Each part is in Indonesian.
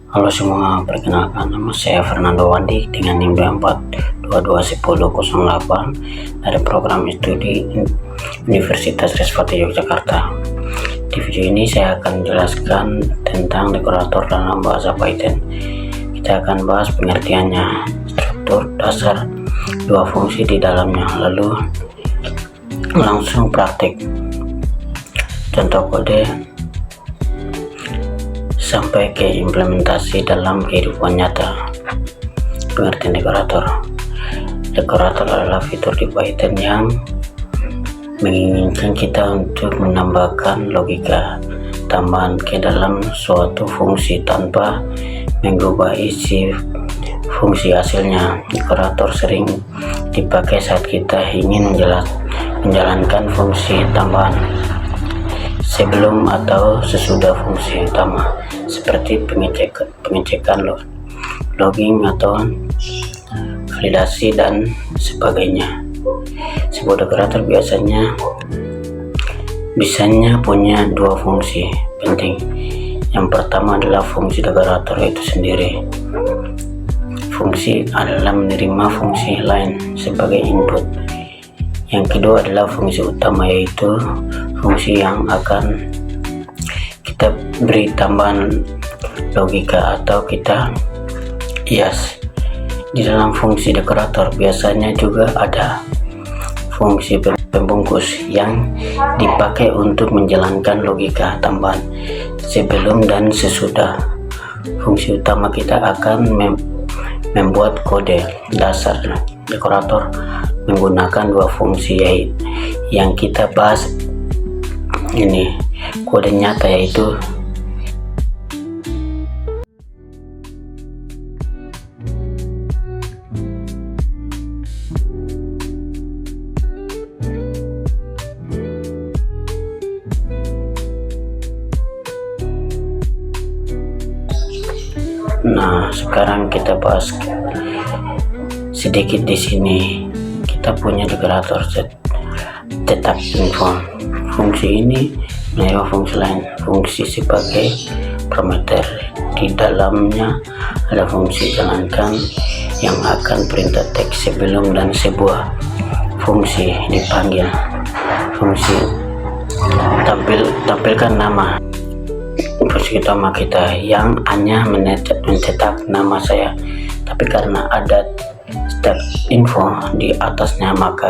Halo semua, perkenalkan nama saya Fernando Wandi dengan NIM 24221008 dari program studi Universitas Trisakti Yogyakarta. Di video ini saya akan menjelaskan tentang dekorator dalam bahasa Python. Kita akan bahas pengertiannya, struktur, dasar, dua fungsi di dalamnya, lalu langsung praktik contoh kode sampai ke implementasi dalam kehidupan nyata. Pengertian dekorator. Dekorator adalah fitur di Python yang menginginkan kita untuk menambahkan logika tambahan ke dalam suatu fungsi tanpa mengubah isi fungsi hasilnya. Dekorator sering dipakai saat kita ingin menjalankan fungsi tambahan sebelum atau sesudah fungsi utama, seperti pengecekan logging atau validasi dan sebagainya. Sebuah dekorator biasanya punya dua fungsi penting. Yang pertama adalah fungsi dekorator itu sendiri. Fungsi adalah menerima fungsi lain sebagai input. Yang kedua adalah fungsi utama, yaitu fungsi yang akan kita beri tambahan logika atau kita hias. Di dalam fungsi dekorator biasanya juga ada fungsi pembungkus yang dipakai untuk menjalankan logika tambahan sebelum dan sesudah. Fungsi utama kita akan membuat kode dasar. Dekorator menggunakan dua fungsi yang kita bahas ini. Kode nyata yaitu sekarang kita bahas sedikit di sini. Kita punya dekorator cetak info. Fungsi ini menerima fungsi lain, fungsi sebagai parameter. Di dalamnya ada fungsi jalankan yang akan perintah teks sebelum dan sebuah fungsi dipanggil. Fungsi tampilkan nama. Fungsi utama kita yang hanya mencetak nama saya, tapi karena ada step info di atasnya, maka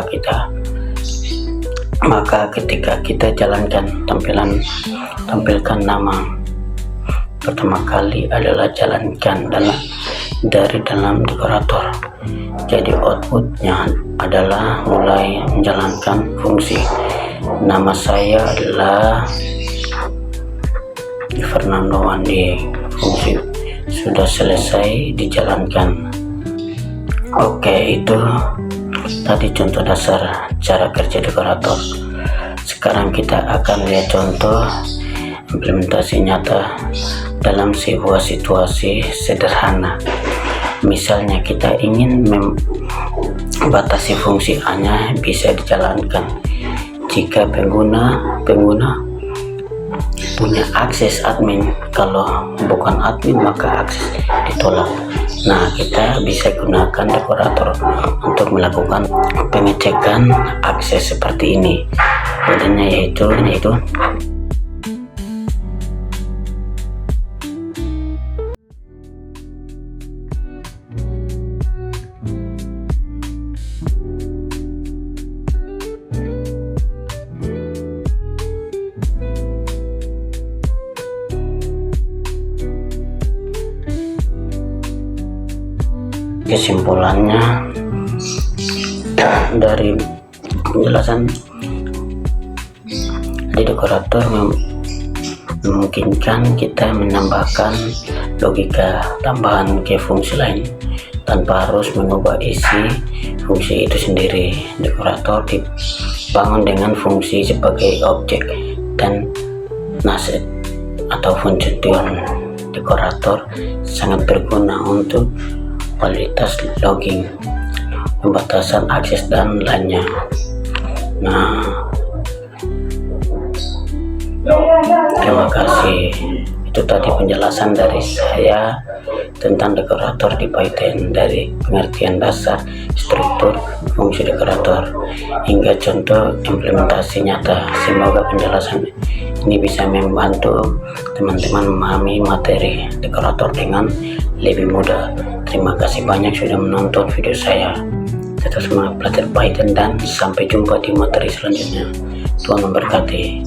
ketika kita jalankan tampilkan nama pertama kali adalah jalankan dari dalam dekorator. Jadi outputnya adalah mulai menjalankan fungsi. Nama saya adalah Fernando Wandi. Fungsi sudah selesai dijalankan. Oke, itu tadi contoh dasar cara kerja dekorator. Sekarang kita akan lihat contoh implementasi nyata dalam sebuah situasi sederhana. Misalnya kita ingin membatasi fungsi hanya bisa dijalankan jika pengguna punya akses admin. Kalau bukan admin maka akses ditolak. Nah, kita bisa gunakan dekorator untuk melakukan pengecekan akses seperti ini. Kodenya yaitu kesimpulannya dari penjelasan di dekorator memungkinkan kita menambahkan logika tambahan ke fungsi lain tanpa harus mengubah isi fungsi itu sendiri. Dekorator dibangun dengan fungsi sebagai objek dan naset ataupun tujuan. Dekorator sangat berguna untuk kualitas logging, pembatasan akses dan lainnya. Terima kasih. Itu tadi penjelasan dari saya tentang dekorator di Python, dari pengertian dasar, struktur, fungsi dekorator, hingga contoh implementasi nyata. Semoga penjelasan ini bisa membantu teman-teman memahami materi dekorator dengan lebih mudah. Terima kasih banyak sudah menonton video saya. Tetap semangat belajar Python dan sampai jumpa di materi selanjutnya. Tuhan memberkati.